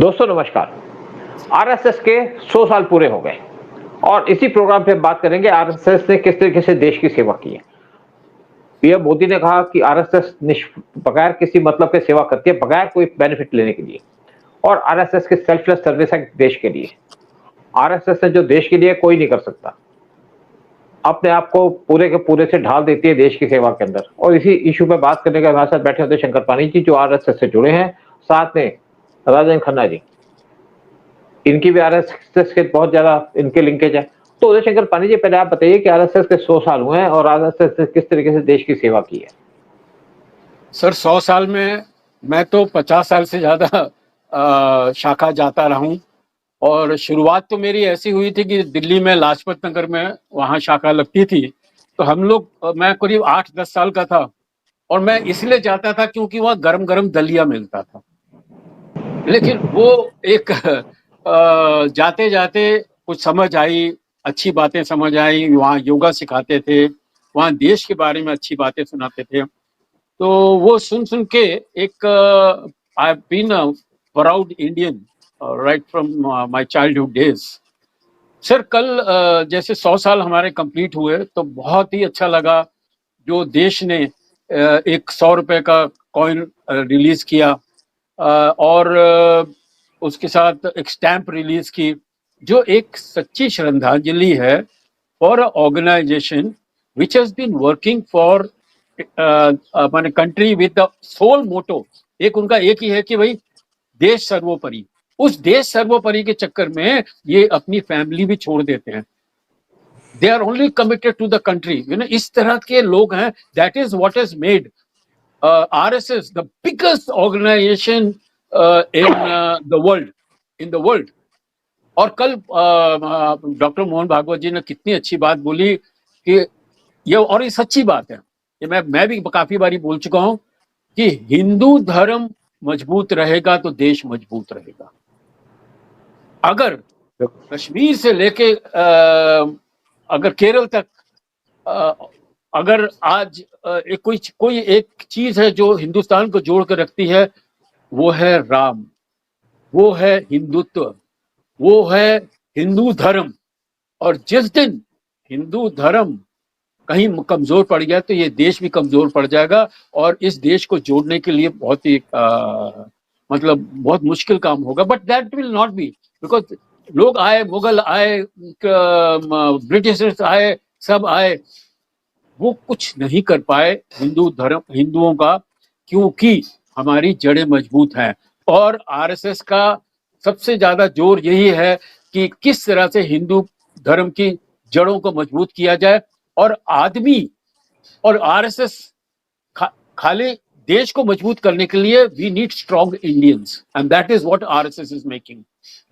दोस्तों नमस्कार। आरएसएस के 100 साल पूरे हो गए और इसी प्रोग्राम पे हम बात करेंगे आरएसएस ने किस तरीके से देश की सेवा की है। पीएम मोदी ने कहा कि आरएसएस बगैर किसी मतलब के सेवा करती है, बगैर कोई बेनिफिट लेने के लिए। और आरएसएस की सेल्फलेस सर्विस है देश के लिए। आरएसएस ने जो देश के लिए कोई नहीं कर सकता, अपने आप को पूरे के पूरे से ढाल देती है देश की सेवा के अंदर। और इसी इशू पे बात करने के हमारे साथ बैठे होते शंकर पानी जी, जो आरएसएस से जुड़े हैं, साथ में राजन खन्ना जी, इनकी भी आरएसएस के बहुत ज्यादा इनके लिंकेज है। तो उदय शंकर पानी जी, पहले आप बताइए कि आरएसएस के 100 साल हुए हैं और आरएसएस ने किस तरीके से देश की सेवा की है। सर 100 साल में मैं तो 50 साल से ज्यादा शाखा जाता रहा हूँ। और शुरुआत तो मेरी ऐसी हुई थी कि दिल्ली में लाजपत नगर में वहाँ शाखा लगती थी। तो हम लोग मैं करीब 8-10 साल का था और मैं इसलिए जाता था क्योंकि वहाँ गरम गरम दलिया मिलता था। लेकिन वो एक जाते जाते कुछ समझ आई, अच्छी बातें समझ आई। वहाँ योगा सिखाते थे, वहाँ देश के बारे में अच्छी बातें सुनाते थे। तो वो सुन सुन के एक I have been a proud Indian right from my childhood days. Sir कल जैसे 100 साल हमारे कंप्लीट हुए तो बहुत ही अच्छा लगा। जो देश ने एक 100 रुपए का कॉइन रिलीज किया और उसके साथ एक स्टैंप रिलीज की, जो एक सच्ची श्रद्धांजलि है for a organisation which has been working for माने country with the sole motto. एक उनका एक ही है कि भाई देश सर्वोपरि। उस देश सर्वोपरि के चक्कर में ये अपनी फैमिली भी छोड़ देते हैं। They are only committed to the country. इस तरह के लोग हैं। That is what has made RSS the biggest organisation in the world, in the world. और कल डॉक्टर मोहन भागवत जी ने कितनी अच्छी बात बोली कि ये सच्ची बात है। ये मैं भी काफी बारी बोल चुका हूं कि हिंदू धर्म मजबूत रहेगा तो देश मजबूत रहेगा। अगर कश्मीर से लेके अगर केरल तक अगर आज एक कोई एक चीज है जो हिंदुस्तान को जोड़ कर रखती है, वो है राम, वो है हिंदुत्व, वो है हिंदू धर्म। और जिस दिन हिंदू धर्म कहीं कमजोर पड़ गया तो ये देश भी कमजोर पड़ जाएगा। और इस देश को जोड़ने के लिए बहुत ही मतलब बहुत मुश्किल काम होगा। But that will not be, because लोग आए, मुगल आए, ब्रिटिशर्स आए, सब आए, वो कुछ नहीं कर पाए हिंदू धर्म, हिंदुओं का, क्योंकि हमारी जड़ें मजबूत हैं। और आरएसएस का सबसे ज्यादा जोर यही है कि किस तरह से हिंदू धर्म की जड़ों को मजबूत किया जाए। और आदमी और आरएसएस खाली देश को मजबूत करने के लिए we need strong Indians, and that is what RSS is making,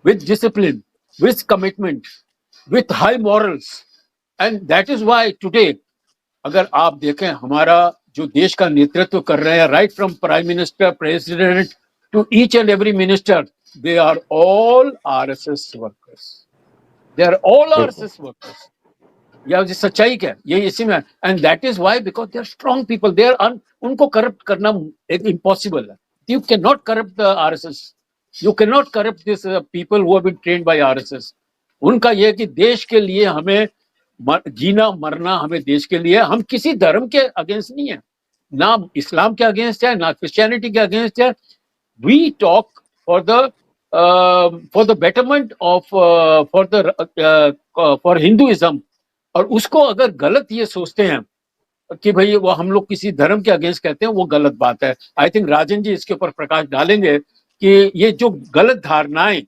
with discipline, with commitment, with high morals. And that is why today अगर आप देखें हमारा जो देश का नेतृत्व कर रहे हैं, right from prime minister, president to each and every minister, they are all RSS workers. They are all RSS workers. या सच्चाई क्या है, ये इसी में। And that is why, because they are strong people. They are उनको करप्ट करना एक इम्पॉसिबल है। You can not corrupt the RSS, you can not corrupt this people who have been trained by RSS. उनका यह कि देश के लिए हमें जीना मरना, हमें देश के लिए। हम किसी धर्म के अगेंस्ट नहीं है, ना इस्लाम के अगेंस्ट है, ना क्रिश्चियनिटी के अगेंस्ट है। We talk for the betterment of for Hinduism. और उसको अगर गलत ये सोचते हैं कि भाई वो हम लोग किसी धर्म के अगेंस्ट कहते हैं, वो गलत बात है। आई थिंक राजन जी इसके ऊपर प्रकाश डालेंगे कि ये जो गलत धारणाएं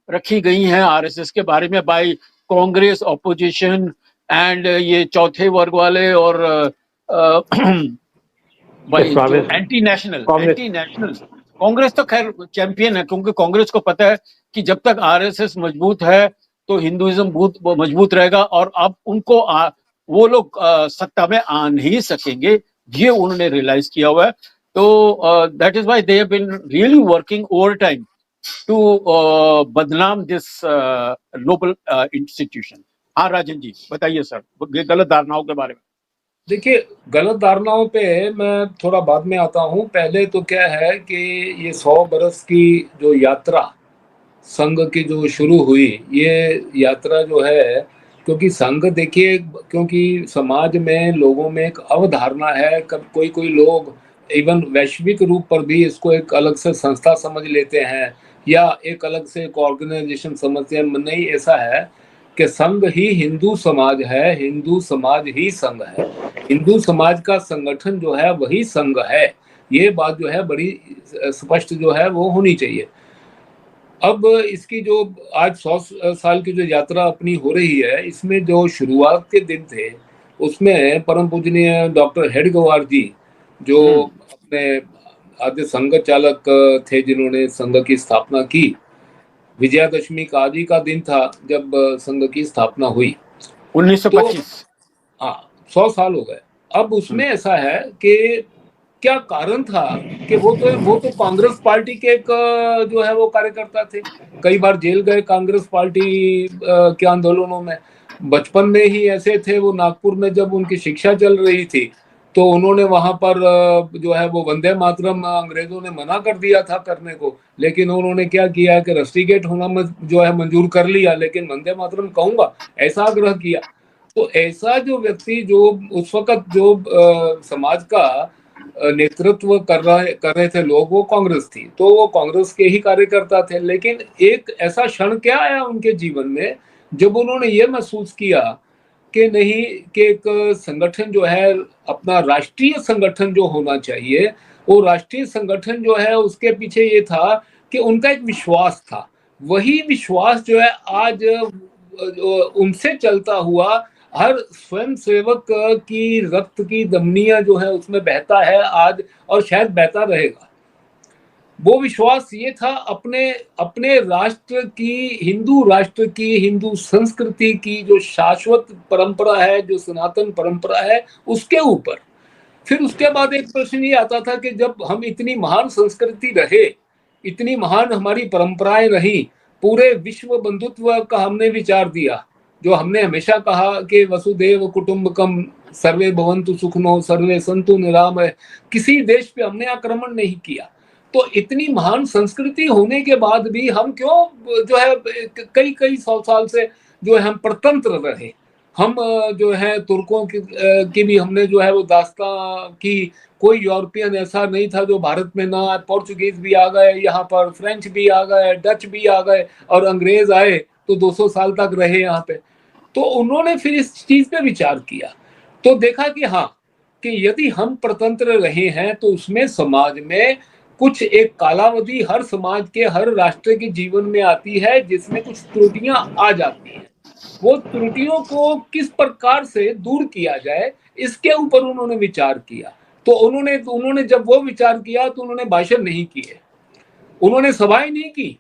रखी गई हैं आरएसएस के बारे में बाय कांग्रेस, ऑपोजिशन एंड ये चौथे वर्ग वाले और भाई जो एंटी नेशनल कांग्रेस तो खैर चैंपियन है, क्योंकि कांग्रेस को पता है कि जब तक आरएसएस मजबूत है तो हिंदुइज्म बहुत मजबूत रहेगा। और अब उनको वो लोग सत्ता में आ नहीं सकेंगे, ये उन्होंने रियलाइज किया हुआ है। तो that is why they have been really working over time to बदनाम दिस नोबल इंस्टीट्यूशन। हाँ राजन जी बताइए सर, गलत धारणाओं के बारे में। देखिए, गलत धारणाओं पे मैं थोड़ा बाद में आता हूँ। पहले तो क्या है कि ये 100 बरस की जो यात्रा संघ की जो शुरू हुई ये यात्रा जो है, क्योंकि संघ देखिए, क्योंकि समाज में लोगों में एक अवधारणा है, कब कोई कोई लोग इवन वैश्विक रूप पर भी इसको एक अलग से संस्था समझ लेते हैं या एक अलग से एक ऑर्गेनाइजेशन समझते हैं। नहीं, ऐसा है कि संघ ही हिंदू समाज है, हिंदू समाज ही संघ है, हिंदू समाज का संगठन जो है वही संघ है। ये बात जो है बड़ी स्पष्ट जो है वो होनी चाहिए। अब इसकी जो आज 100 साल की जो यात्रा अपनी हो रही है, इसमें जो शुरुआत के दिन थे उसमें परम पूजनीय डॉक्टर हेडगेवार जी, जो अपने आद्य संघ चालक थे, जिन्होंने संघ की स्थापना की, विजयादशमी का आज ही का दिन था जब संघ की स्थापना हुई। 1925। हाँ, 100 साल हो गए। अब उसमें ऐसा है कि क्या कारण था कि वो तो कांग्रेस पार्टी के एक जो है वो कार्यकर्ता थे, कई बार जेल गए कांग्रेस पार्टी के आंदोलनों में। बचपन में ही ऐसे थे वो, नागपुर में जब उनकी शिक्षा चल रही थी तो उन्होंने वहां पर जो है वो वंदे मातरम अंग्रेजों ने मना कर दिया था करने को, लेकिन उन्होंने क्या किया कि रस्टिकेट होना जो है मंजूर कर लिया, लेकिन वंदे मातरम कहूंगा ऐसा आग्रह किया। तो ऐसा जो व्यक्ति जो उस वक्त जो समाज का नेतृत्व कर रहे थे लोग, वो कांग्रेस थी, तो वो कांग्रेस के ही कार्यकर्ता थे। लेकिन एक ऐसा क्षण क्या आया उनके जीवन में जब उन्होंने ये महसूस किया कि नहीं, कि एक संगठन जो है, अपना राष्ट्रीय संगठन जो होना चाहिए, वो राष्ट्रीय संगठन जो है उसके पीछे ये था कि उनका एक विश्वास था। वही विश्वास जो है आज उनसे चलता हुआ हर स्वयं सेवक की रक्त की धमनियां जो है उसमें बहता है आज, और शायद बहता रहेगा। वो विश्वास ये था अपने अपने राष्ट्र की, हिंदू राष्ट्र की, हिंदू संस्कृति की जो शाश्वत परंपरा है, जो सनातन परंपरा है, उसके ऊपर। फिर उसके बाद एक प्रश्न ये आता था कि जब हम इतनी महान संस्कृति रहे, इतनी महान हमारी परंपराएं रही, पूरे विश्व बंधुत्व का हमने विचार दिया, जो हमने हमेशा कहा कि वसुदेव कुटुंबकम, सर्वे भवन्तु सुखिनो, सर्वे सन्तु निरामय, किसी देश पे हमने आक्रमण नहीं किया। तो इतनी महान संस्कृति होने के बाद भी हम क्यों जो है कई कई 100 साल से जो है हम परतंत्र रहे। हम जो है तुर्कों की भी हमने जो है वो दास्तां की, कोई यूरोपियन ऐसा नहीं था जो भारत में ना आए, पोर्चुगीज भी आ गए यहाँ पर, फ्रेंच भी आ गए, डच भी आ गए, और अंग्रेज आए तो 200 साल तक रहे यहाँ पे। तो उन्होंने फिर इस चीज पे विचार किया, तो देखा कि हाँ, कि यदि हम परतंत्र रहे हैं तो उसमें समाज में कुछ एक कालावधि हर समाज के, हर राष्ट्र के जीवन में आती है जिसमें कुछ त्रुटियां आ जाती हैं। वो त्रुटियों को किस प्रकार से दूर किया जाए, इसके ऊपर उन्होंने विचार किया। तो उन्होंने जब वो विचार किया तो उन्होंने भाषण नहीं किए, उन्होंने सभाएं नहीं की,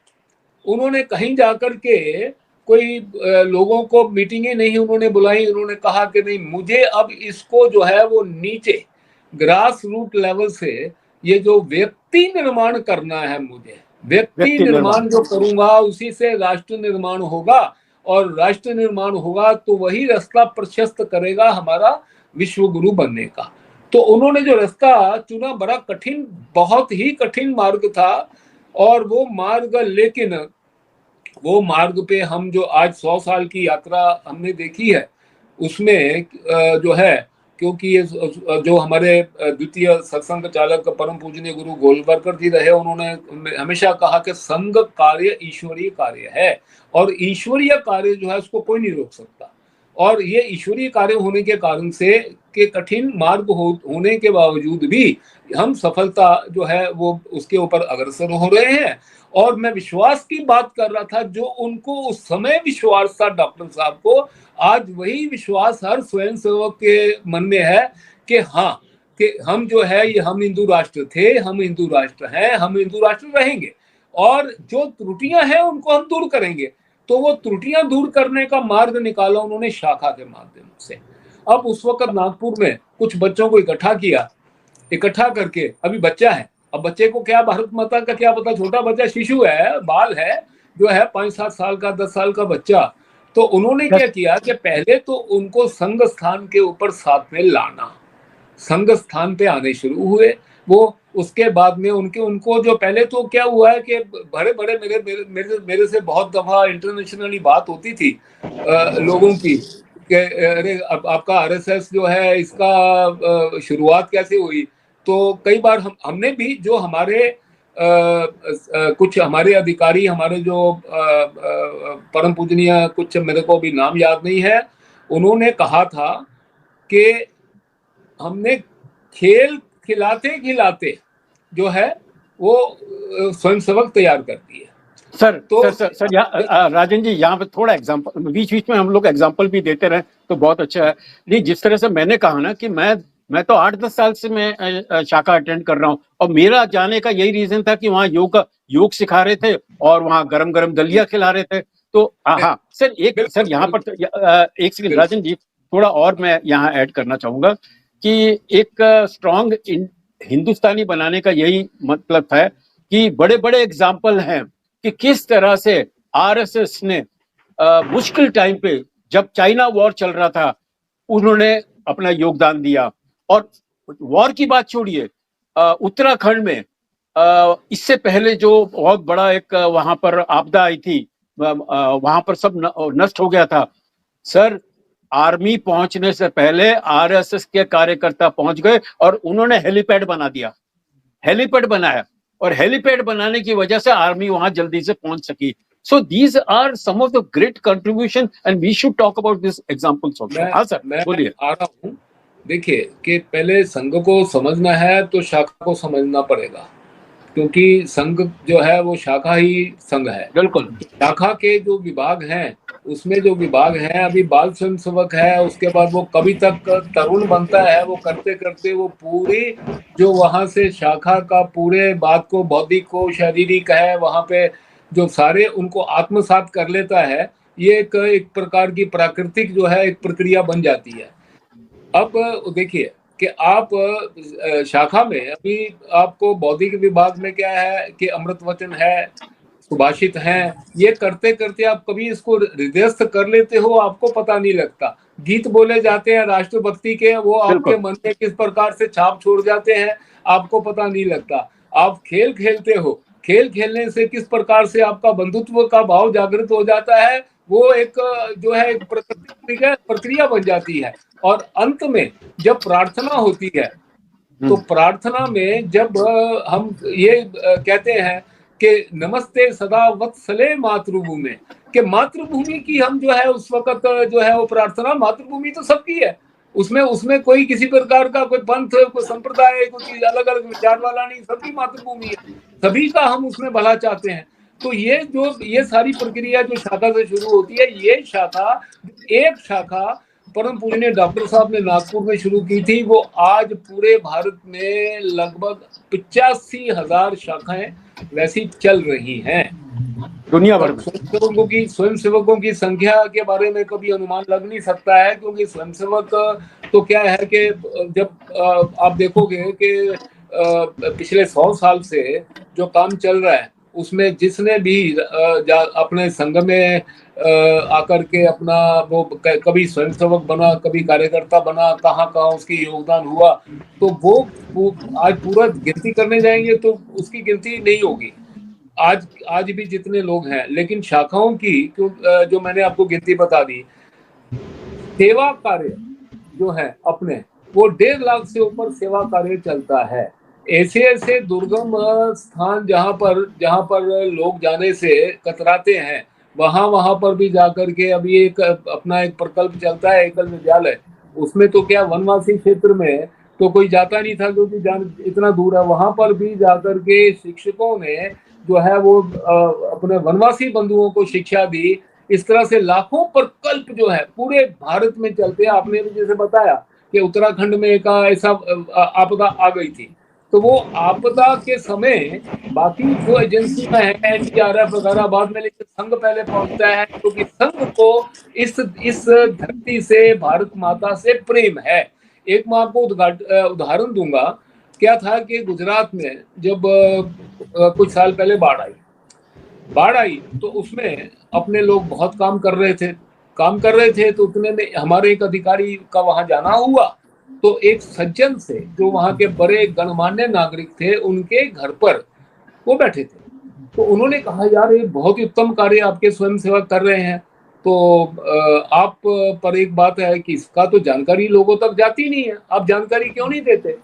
उन्होंने कहीं जाकर के कोई लोगों को मीटिंगें नहीं उन्होंने बुलाई। उन्होंने कहा कि नहीं, मुझे अब इसको जो है वो नीचे ग्रास रूट लेवल से ये जो व्यक्ति निर्माण करना है, मुझे व्यक्ति निर्माण जो करूंगा उसी से राष्ट्र निर्माण होगा, और राष्ट्र निर्माण होगा तो वही रास्ता प्रशस्त करेगा हमारा विश्व गुरु बनने का। तो उन्होंने जो रास्ता चुना बड़ा कठिन, बहुत ही कठिन मार्ग था, और वो मार्ग, लेकिन वो मार्ग पे हम जो आज 100 साल की यात्रा हमने देखी है उसमें जो है, क्योंकि ये जो हमारे द्वितीय सत्संग चालक परम पूजनीय गुरु गोलवलकर जी रहे, उन्होंने हमेशा कहा कि संघ कार्य ईश्वरीय कार्य है, और ईश्वरीय कार्य जो है उसको कोई नहीं रोक सकता। और ये ईश्वरीय कार्य होने के कारण से, के कठिन मार्ग होने के बावजूद भी हम सफलता जो है वो उसके ऊपर अग्रसर हो रहे हैं। और मैं विश्वास की बात कर रहा था, जो उनको उस समय विश्वास था डॉक्टर साहब को, आज वही विश्वास हर स्वयं सेवक के मन में है कि हाँ, कि हम जो है ये हम हिंदू राष्ट्र थे, हम हिंदू राष्ट्र हैं, हम हिंदू राष्ट्र रहेंगे, और जो त्रुटियां हैं उनको हम दूर करेंगे। तो वो त्रुटियां दूर करने का मार्ग निकाला उन्होंने शाखा के माध्यम से। अब उस वक्त नागपुर में कुछ बच्चों को इकट्ठा करके, अभी बच्चा है, अब बच्चे को क्या भारत माता का क्या पता, छोटा बच्चा, शिशु है, बाल है, जो है 5-7 साल का, 10 साल का बच्चा। तो उन्होंने क्या किया कि पहले तो उनको संघ स्थान के ऊपर साथ में लाना, संघ स्थान पे आने शुरू हुए। वो उसके बाद में उनको जो पहले तो क्या हुआ है कि बड़े बड़े मेरे से बहुत दफा इंटरनेशनली बात होती थी लोगों की कि अरे आपका आरएसएस जो है इसका शुरुआत कैसे हुई। तो कई बार हमने भी जो हमारे कुछ हमारे अधिकारी, हमारे जो परम पूजनीय, कुछ मेरे को भी नाम याद नहीं है, उन्होंने कहा था कि हमने खेल खिलाते खिलाते जो है वो स्वयंसेवक तैयार करती है। सर तो राजन जी, यहाँ पे थोड़ा एग्जांपल, बीच बीच में हम लोग एग्जांपल भी देते रहे तो बहुत अच्छा है। नहीं, जिस तरह से मैंने कहा ना कि मैं तो 8-10 साल से मैं शाखा अटेंड कर रहा हूँ, और मेरा जाने का यही रीजन था कि वहाँ योग सिखा रहे थे और वहाँ गरम गरम दलिया खिला रहे थे। तो हाँ सर, सर यहाँ पर एक सेकंड राजन जी, थोड़ा और मैं यहाँ ऐड करना चाहूंगा कि एक स्ट्रॉन्ग हिंदुस्तानी बनाने का यही मतलब है कि बड़े बड़े एग्जाम्पल हैं कि किस तरह से आरएसएस ने मुश्किल टाइम पे, जब चाइना वॉर चल रहा था, उन्होंने अपना योगदान दिया। और वॉर की बात छोड़िए, उत्तराखंड में इससे पहले जो बहुत बड़ा एक वहां पर आपदा आई थी, वहां पर सब नष्ट हो गया था। सर, आर्मी पहुंचने से पहले आरएसएस के कार्यकर्ता पहुंच गए और उन्होंने हेलीपैड बना दिया, हेलीपैड बनाया, और हेलीपैड बनाने की वजह से आर्मी वहां जल्दी से पहुंच सकी। So these are some of the great contribution and we should talk about these examples also. हाँ सर, बोलिए। आ रहा हूँ। देखिए कि पहले संघ को समझना है तो शाखा को समझना पड़ेगा, क्योंकि संघ जो है वो शाखा ही संघ है। बिल्कुल। शाखा के जो विभाग हैं, उसमें जो विभाग हैं, अभी बाल स्वयंसेवक है, उसके बाद वो कभी तक तरुण बनता है, वो करते करते वो पूरी जो वहां से शाखा का पूरे बात को, बौद्धिक को, शारीरिक है, वहां पे जो सारे उनको आत्मसात कर लेता है। ये एक प्रकार की प्राकृतिक जो है एक प्रक्रिया बन जाती है। अब देखिए कि आप शाखा में अभी आपको बौद्धिक विभाग में क्या है कि अमृत वचन है, सुभाषित हैं, ये करते करते आप कभी इसको हृदयस्थ कर लेते हो, आपको पता नहीं लगता। गीत बोले जाते हैं राष्ट्रभक्ति के, वो आपके मन में किस प्रकार से छाप छोड़ जाते हैं, आपको पता नहीं लगता। आप खेल खेलते हो, खेल खेलने से किस प्रकार से आपका बंधुत्व का भाव जागृत हो जाता है, वो एक जो है एक प्रक्रिया बन जाती है। और अंत में जब प्रार्थना होती है, तो प्रार्थना में जब हम ये कहते हैं कि नमस्ते सदा वत्सले मातृभूमि, कि मातृभूमि की हम जो है उस वक्त जो है वो प्रार्थना, मातृभूमि तो सबकी है, उसमें कोई किसी प्रकार का कोई पंथ, कोई संप्रदाय, कोई अलग अलग विचार वाला नहीं, सबकी मातृभूमि है, सभी का हम उसमें भला चाहते हैं। तो ये सारी प्रक्रिया जो शाखा से शुरू होती है, ये शाखा, एक शाखा परम पूजनीय डॉक्टर साहब ने नागपुर में शुरू की थी, वो आज पूरे भारत में लगभग 85,000 शाखाएं वैसी चल रही हैं दुनिया भर में। स्वयंसेवकों की संख्या के बारे में कभी अनुमान लग नहीं सकता है, क्योंकि स्वयंसेवक तो क्या है कि जब आप देखोगे कि पिछले 100 साल से जो काम चल रहा है, उसमें जिसने भी अपने संघ में आकर के अपना वो कभी स्वयंसेवक बना, कभी कार्यकर्ता बना, कहाँ कहाँ उसकी योगदान हुआ, तो वो आज पूरा गिनती करने जाएंगे तो उसकी गिनती नहीं होगी। आज भी जितने लोग हैं, लेकिन शाखाओं की जो मैंने आपको गिनती बता दी, सेवा कार्य जो है अपने, वो 1.5 लाख से ऊपर सेवा कार्य चलता है। ऐसे दुर्गम स्थान जहाँ पर लोग जाने से कतराते हैं, वहां पर भी जाकर के अभी एक अपना एक प्रकल्प चलता है, एकल विद्यालय। उसमें तो क्या वनवासी क्षेत्र में तो कोई जाता नहीं था, क्योंकि इतना दूर है। वहां पर भी जाकर के शिक्षकों ने जो है वो अपने वनवासी बंधुओं को शिक्षा दी। इस तरह से लाखों प्रकल्प जो है पूरे भारत में चलते हैं। आपने भी जैसे बताया कि उत्तराखंड में एक ऐसा आपदा आ गई थी, तो वो आपदा के समय बाकी जो एजेंसी में है, एनडीआरएफ वगैरह बाद में, लेकिन संघ पहले पहुंचता है, क्योंकि संघ को इस धरती से, भारत माता से प्रेम है। एक मैं आपको उदाहरण दूंगा। क्या था कि गुजरात में जब कुछ साल पहले बाढ़ आई तो उसमें अपने लोग बहुत काम कर रहे थे, तो उतने में हमारे एक अधिकारी का वहां जाना हुआ। तो एक सज्जन से, जो वहां के बड़े गणमान्य नागरिक थे, उनके घर पर वो बैठे थे। तो उन्होंने कहा, यार ये बहुत ही उत्तम कार्य आपके स्वयंसेवक कर रहे हैं, तो आप पर एक बात है कि इसका तो जानकारी लोगों तक जाती नहीं है, आप जानकारी क्यों नहीं देते?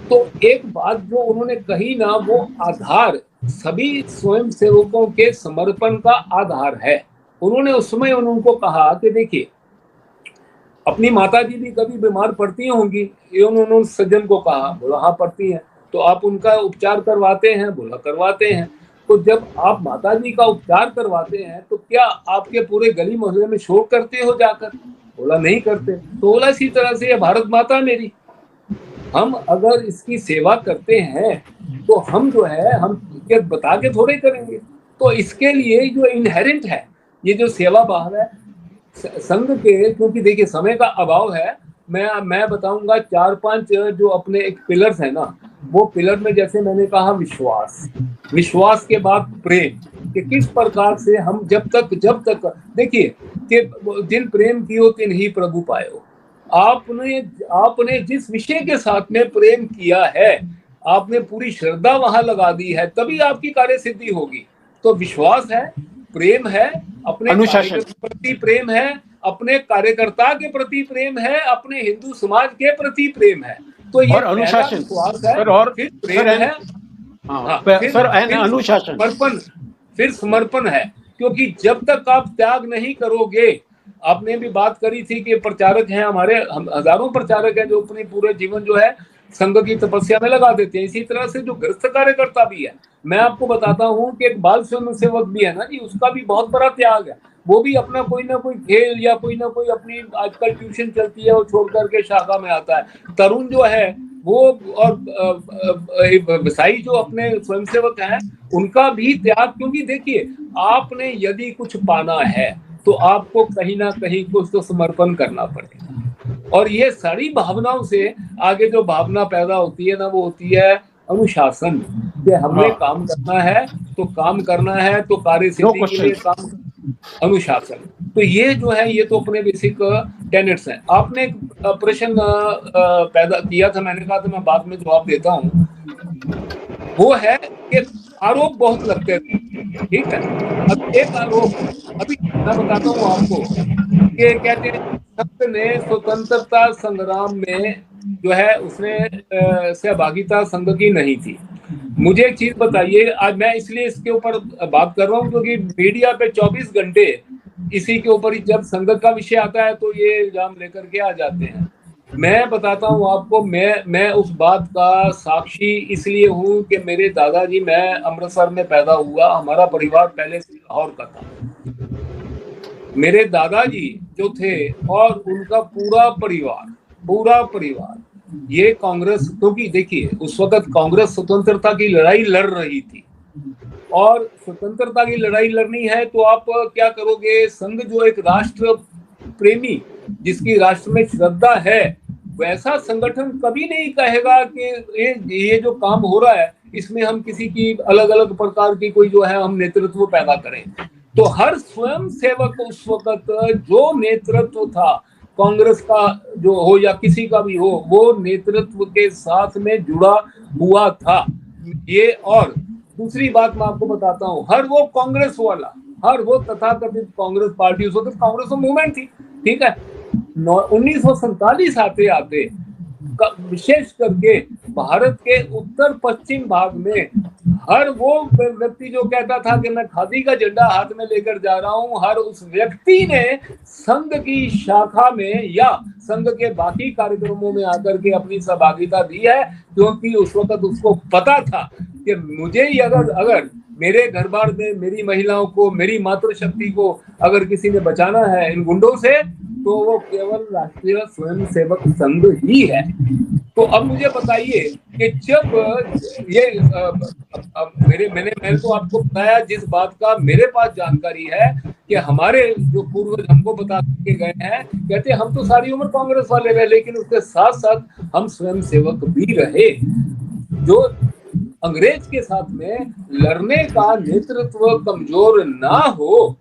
तो एक बात जो उन्होंने कही ना, वो आधार सभी स्वयंसेवकों के समर्पण का आधार है। उन्होंने उस समय उनको कहा कि देखिए, अपनी माता जी भी कभी बीमार पड़ती होंगी, ये उन्होंने सज्जन को कहा। बोला हाँ पड़ती हैं। तो आप उनका उपचार करवाते हैं? बोला करवाते हैं। तो जब आप माता जी का उपचार करवाते हैं तो क्या आपके पूरे गली मोहल्ले में शोर करते हो जाकर? बोला नहीं करते। तो बोला इसी तरह से ये भारत माता मेरी, हम अगर इसकी सेवा करते हैं तो हम जो है, हम बता के थोड़े करेंगे। तो इसके लिए जो इनहेरेंट है, ये जो सेवा भाव है संघ के, क्योंकि देखिए समय का अभाव है, मैं बताऊंगा 4-5 जो अपने एक पिलर्स है ना, वो पिलर में जैसे मैंने कहा विश्वास के बाद प्रेम, कि किस प्रकार से हम जब तक देखिए कि जिन प्रेम कियो तिन ही प्रभु पायो। आपने जिस विषय के साथ में प्रेम किया है, आपने पूरी श्रद्धा वहां लगा दी है, तभी आपकी कार्य सिद्धि होगी। तो विश्वास है, प्रेम है, अपने अनुशासन के प्रति प्रेम है, अपने कार्यकर्ता के प्रति प्रेम है, अपने हिंदू समाज के प्रति प्रेम है। तो ये अनुशासन विश्वास है, सर, और फिर प्रेम है, अनुशासन, फिर समर्पण है। क्योंकि जब तक आप त्याग नहीं करोगे, आपने भी बात करी थी कि प्रचारक हैं हमारे, हजारों प्रचारक हैं जो अपने पूरे जीवन जो है संघ की तपस्या में लगा देते हैं। इसी तरह से जो गृहस्थ कार्यकर्ता भी है, मैं आपको बताता हूँ कि एक बाल स्वयं सेवक भी है ना जी, उसका भी बहुत बड़ा त्याग है। वो भी अपना कोई ना कोई खेल या कोई ना कोई अपनी आजकल ट्यूशन चलती है वो छोड़ करके शाखा में आता है। तरुण जो है वो, और व्यवसायी जो अपने स्वयंसेवक हैं, उनका भी त्याग। क्योंकि देखिए, आपने यदि कुछ पाना है तो आपको कहीं ना कहीं कुछ तो समर्पण करना पड़ेगा। और ये सारी भावनाओं से आगे जो भावना पैदा होती है ना, वो होती है अनुशासन, कि हमने काम करना है तो काम करना है, तो कार्य सिद्धि के लिए काम, अनुशासन। तो ये जो है, ये तो अपने बेसिक टेनेट्स हैं। आपने एक प्रश्न पैदा किया था, मैंने कहा था मैं बाद में जवाब देता हूँ। वो है कि आरोप बहुत लगते थे, ठीक है। अब एक आरोप अभी मैं बताता हूँ आपको, कि कहते हैं संघ ने स्वतंत्रता संग्राम में जो है उसने सहभागिता संघ की नहीं थी। मुझे एक चीज बताइए, आज मैं इसलिए इसके ऊपर बात कर रहा हूँ क्योंकि मीडिया पे 24 घंटे इसी के ऊपर ही, जब संघ का विषय आता है तो ये इल्जाम लेकर के आ जाते हैं। मैं बताता हूँ आपको, मैं उस बात का साक्षी इसलिए हूँ कि मेरे दादाजी, मैं अमृतसर में पैदा हुआ, हमारा परिवार पहले से लाहौर का था। मेरे दादाजी जो थे और उनका पूरा परिवार ये कांग्रेस, क्योंकि देखिए उस वक्त कांग्रेस स्वतंत्रता की लड़ाई लड़ रही थी, और स्वतंत्रता की लड़ाई लड़नी है तो आप क्या करोगे? संघ जो एक राष्ट्र प्रेमी, जिसकी राष्ट्र में श्रद्धा है, वैसा संगठन कभी नहीं कहेगा कि ये जो काम हो रहा है इसमें हम किसी की अलग अलग प्रकार की कोई जो है हम नेतृत्व पैदा करें। तो हर स्वयं सेवक उस वक्त जो नेतृत्व था कांग्रेस का जो हो या किसी का भी हो, वो नेतृत्व के साथ में जुड़ा हुआ था ये। और दूसरी बात मैं आपको बताता हूँ, हर वो कांग्रेस वाला, हर वो तथाकथित कांग्रेस पार्टी, उस वक्त कांग्रेस मूवमेंट थी, ठीक है। 1947 आते आते विशेष करके भारत के उत्तर पश्चिम भाग में हर वो व्यक्ति जो कहता था कि मैं खादी का झंडा हाथ में लेकर जा रहा हूं, हर उस व्यक्ति ने संघ की शाखा में या संघ के बाकी कार्यक्रमों में आकर के अपनी सहभागिता दी है। क्योंकि उस वक्त उसको पता था कि मुझे ही अगर मेरे घर बार में मेरी महिलाओं को, मेरी मातृशक्ति को अगर किसी ने बचाना है इन गुंडों से, तो वो केवल राष्ट्रीय स्वयंसेवक संघ ही है। तो अब मुझे बताइए कि जब ये मैंने तो आपको बताया जिस बात का मेरे पास जानकारी है कि हमारे जो पूर्वज हमको बता के गए हैं, कहते हम तो सारी उम्र कांग्रेस वाले रहे, लेकिन उसके साथ साथ हम स्वयंसेवक भी रहे। जो अंग्रेज के साथ में लड़ने का नेतृत्व कमजोर ना हो,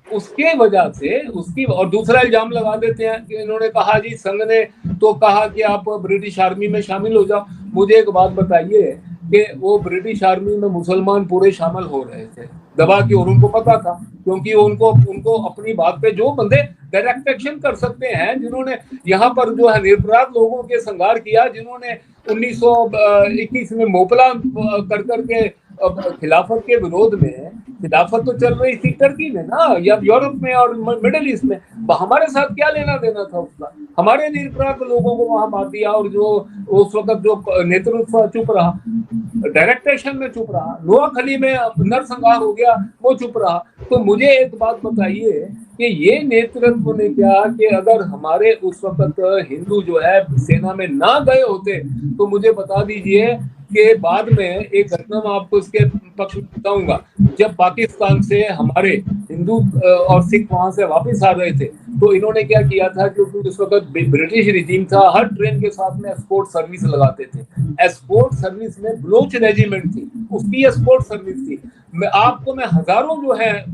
उसके वजह से उसकी। और दूसरा इल्जाम लगा देते हैं कि इन्होंने कहा जी संघ ने तो कहा कि आप ब्रिटिश आर्मी में शामिल हो जाओ। मुझे एक बात बताइए कि वो ब्रिटिश आर्मी में मुसलमान पूरे शामिल हो रहे थे दबा के, और उनको पता था, क्योंकि उनको अपनी बात पे जो बंदे डायरेक्ट एक्शन कर सकते हैं, जिन्होंने यहाँ पर जो है निरपराध लोगों के संहार किया, जिन्होंने 1921 में मोपला कर करके खिलाफत के विरोध में, खिलाफत तो चल रही थी टर्की में ना, या यूरोप में और मिडिल ईस्ट में, हमारे साथ क्या लेना देना था उसका? हमारे निरपराध लोगों को वहां मार दिया, और जो उस वक्त जो नेतृत्व चुप रहा, डायरेक्ट एक्शन में चुप रहा, नोआखली में नरसंहार हो गया, वो चुप रहा। तो मुझे एक बात बताइए कि ये नेतृत्व ने क्या, कि अगर हमारे उस वक्त हिंदू जो है सेना में ना गए होते, तो मुझे बता दीजिए कि बाद में एक घटना मैं आपको इसके पक्ष में बताऊंगा। जब पाकिस्तान से हमारे हिंदू और सिख वहां से वापस आ रहे थे, तो इन्होंने क्या किया था, क्योंकि उस वक्त ब्रिटिश रिजीम था, हर ट्रेन के साथ में एस्कॉर्ट सर्विस लगाते थे। एस्कॉर्ट सर्विस में बलोच रेजिमेंट थी, उसकी एस्कॉर्ट सर्विस थी। मैं हजारों जो है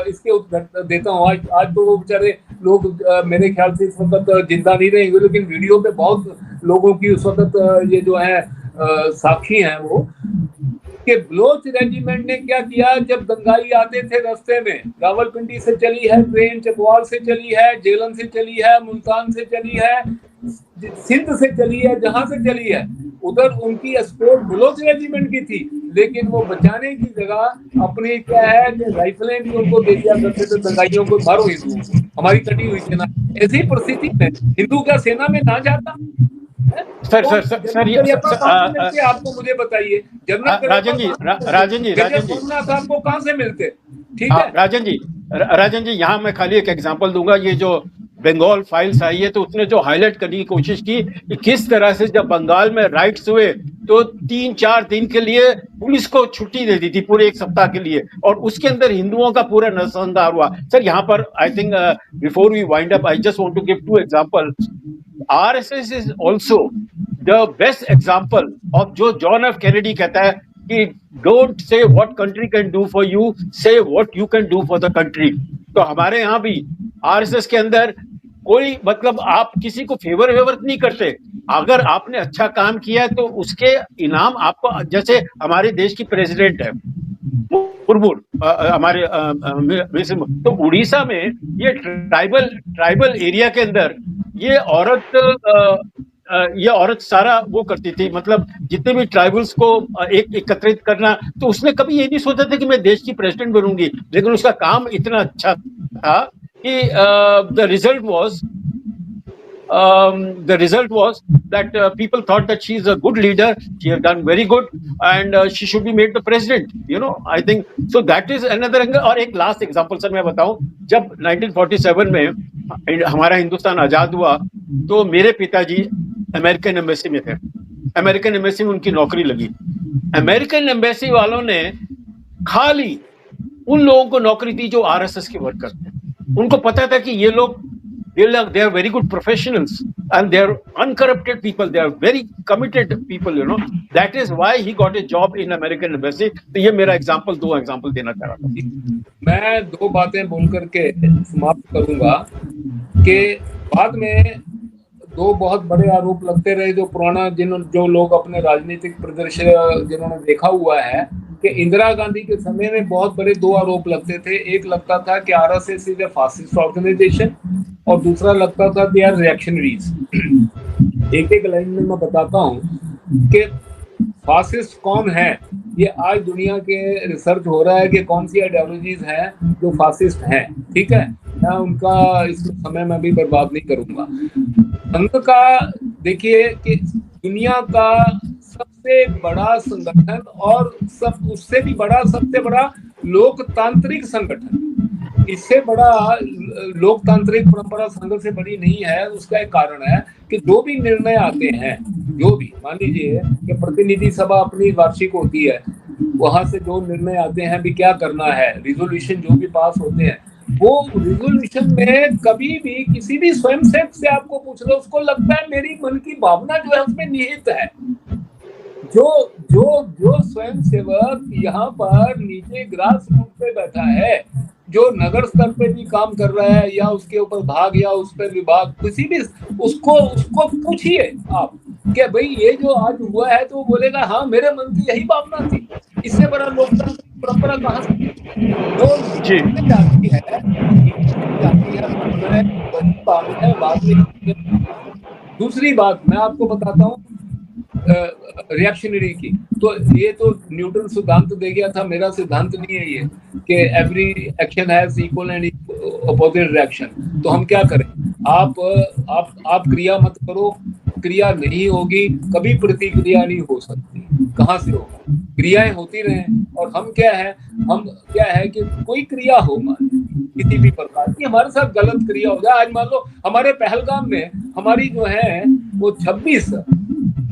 इसके उत्तर देता हूँ। आज तो वो बेचारे लोग मेरे ख्याल से इस वक्त जिंदा नहीं रहेंगे, लेकिन वीडियो पे बहुत लोगों की उस वक्त ये जो है साक्षी हैं वो, कि बलोच रेजिमेंट ने क्या किया, जब दंगाई आते थे रास्ते में, रावलपिंडी से चली है ट्रेन, चकवाल से चली है, जेलन से चली है, मुल्तान से चली है, सिंध से चली है, जहां से चली है, उधर उनकी एस्कॉर्ट बलोच रेजिमेंट की थी। लेकिन वो बचाने की जगह अपनी क्या है कि राइफलें भी उनको दे दिया करते थे, दंगाइयों को, मारो हिंदुओं को, हमारी कटी हुई सेना। ऐसी परिस्थिति में हिंदू क्या सेना में ना जाता? सर आपको मुझे बताइए, जनरल राजन जी आपको कहां से मिलते? ठीक है राजन जी, यहाँ मैं खाली एक एग्जांपल दूंगा। ये जो बंगाल फाइल्स आई है, तो उसने जो हाईलाइट करने की कोशिश की कि किस तरह से जब बंगाल में राइट्स हुए, तो 3-4 दिन के लिए पुलिस को छुट्टी दे दी थी, पूरे 1 सप्ताह के लिए, और उसके अंदर हिंदुओं का पूरा नरसंहार हुआ। सर, यहाँ पर I think before we wind up, I just want to give 2 example. RSS is also the best example of जो जॉन एफ कैनेडी कहता है कि don't say what country can do for you, say what you can do for the country। तो हमारे यहाँ भी RSS के अंदर कोई मतलब आप किसी को फेवर नहीं करते। अगर आपने अच्छा काम किया है तो उसके इनाम आपको, जैसे हमारे देश की प्रेसिडेंट है मुर्मू, हमारे तो उड़ीसा में ये ट्राइबल एरिया के अंदर ये औरत सारा वो करती थी, मतलब जितने भी ट्राइबल्स को एकत्रित करना। तो उसने कभी ये नहीं सोचा था कि मैं देश की प्रेसिडेंट बनूंगी, लेकिन उसका काम इतना अच्छा था कि the result was that people thought that she is a good leader, she has done very good, and she should be made the president, I think so। That is another angle। और एक last example sir मैं बताऊं, जब 1947 में हमारा हिंदुस्तान आजाद हुआ, तो मेरे पिताजी अमेरिकन एम्बेसी में थे। अमेरिकन एम्बेसी में उनकी नौकरी लगी। अमेरिकन एम्बेसी वालों ने खाली उन लोगों को नौकरी दी जो RSS के वर्कर थे। उनको पता था कि ये लोग they are very good professionals and they are uncorrupted people, they are very committed people, that is why he got a job in American embassy। तो ये मेरा दो एग्जांपल देना चाह रहा था। मैं 2 बातें बोल करके समाप्त करूंगा कि बाद में 2 बहुत बड़े आरोप लगते रहे, जो पुराना जो लोग अपने राजनीतिक परिदृश्य जिन्होंने देखा हुआ है, कि इंदिरा गांधी के समय में बहुत बड़े 2 आरोप लगते थे। एक लगता था कि RSS is a fascist organisation, और दूसरा लगता था दे आर रिएक्शनरीज। एक लाइन में मैं बताता हूं कि फासिस्ट कौन है। ये आज दुनिया के रिसर्च हो रहा है कि कौन सी आइडियोलॉजीज हैं जो फासिस्ट हैं, ठीक है। मैं उनका इसमें समय में भी बर्बाद नहीं करूंगा। संघ का देखिए कि दुनिया का सबसे बड़ा संगठन, और उससे भी बड़ा, सबसे बड़ा लोकतांत्रिक संगठन, इससे बड़ा लोकतांत्रिक परंपरा संघ से बड़ी नहीं है। उसका एक कारण है कि जो भी निर्णय आते हैं, जो भी मान लीजिए कि प्रतिनिधि सभा अपनी वार्षिक होती है, वहां से जो निर्णय आते हैं भी क्या करना है, रिजोल्यूशन जो भी पास होते हैं, वो रिजोल्यूशन में कभी भी किसी भी स्वयंसेवक से आपको पूछ लो, उसको लगता है मेरी मन की भावना जो है उसमें निहित है। जो स्वयंसेवक यहाँ पर नीचे ग्रास रूट पे बैठा है, जो नगर स्तर पे भी काम कर रहा है या उसके ऊपर भाग या उस पर विभाग किसी भी उसको पूछिए आप कि भाई ये जो आज हुआ है, तो वो बोलेगा हाँ मेरे मन की यही भावना थी। इससे बड़ा लोकतंत्र की परंपरा कहाँ से? जो जी जाती है बात है, बात नहीं। दूसरी बात मैं आपको बताता हूँ रिएक्शनरी की, तो ये तो न्यूटन सिद्धांत दे गया था, मेरा सिद्धांत नहीं है ये कि every action has equal and opposite reaction. तो हम क्या करें, आप क्रिया मत करो, क्रिया नहीं होगी, कभी प्रतिक्रिया नहीं हो सकती, कहाँ से होगा? क्रियाएं होती रहे। और हम क्या है कि कोई क्रिया हो किसी भी प्रकार की, हमारे साथ गलत क्रिया हो जाए। आज मान लो हमारे पहलगाम में हमारी जो है वो 26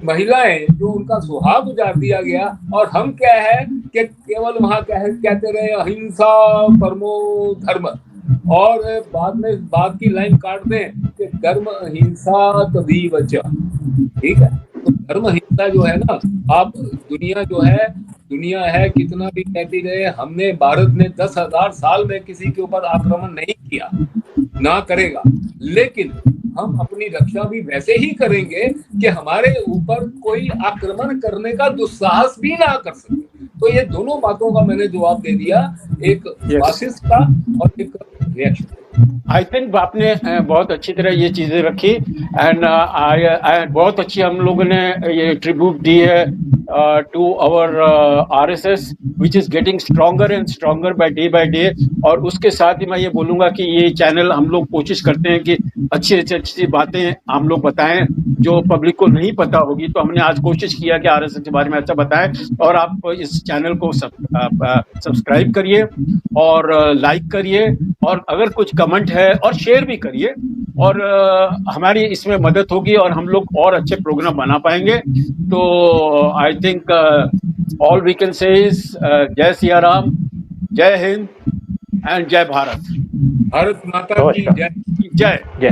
महिलाएं जो उनका सुहाग उजाड़ दिया गया, और हम क्या है कि केवल वहां कहते रहे अहिंसा परमो धर्म, और बाद में बाद की लाइन काट दें कि धर्म अहिंसा तभी बचा। ठीक है, तो धर्म अहिंसा जो है ना, आप दुनिया है कितना भी कहती रहे, हमने भारत ने 10,000 साल में किसी के ऊपर आक्रमण नहीं किया, ना करेगा, लेकिन हम अपनी रक्षा भी वैसे ही करेंगे कि हमारे ऊपर कोई आक्रमण करने का दुस्साहस भी ना कर सके। तो ये दोनों बातों का मैंने जवाब दे दिया, एक फासिस्ट का और एक रिएक्शन। आई थिंक आपने बहुत अच्छी तरह ये चीजें रखी, एंड बहुत अच्छी हम लोगों ने ये ट्रिब्यूट दी है to our RSS which is getting stronger and stronger by day. और उसके साथ ही मैं ये बोलूंगा कि ये चैनल हम लोग कोशिश करते हैं कि अच्छी बातें हम लोग बताएं जो पब्लिक को नहीं पता होगी। तो हमने आज कोशिश किया कि आरएसएस के बारे में अच्छा बताएं, और आप इस चैनल को सब्सक्राइब करिए और लाइक करिए, और अगर कुछ कमेंट है और शेयर भी करिए, और हमारी इसमें मदद होगी और हम लोग और अच्छे प्रोग्राम बना पाएंगे। तो I think all we can say is जय सिया राम, जय हिंद एंड जय भारत। भारत माता की जय। जय।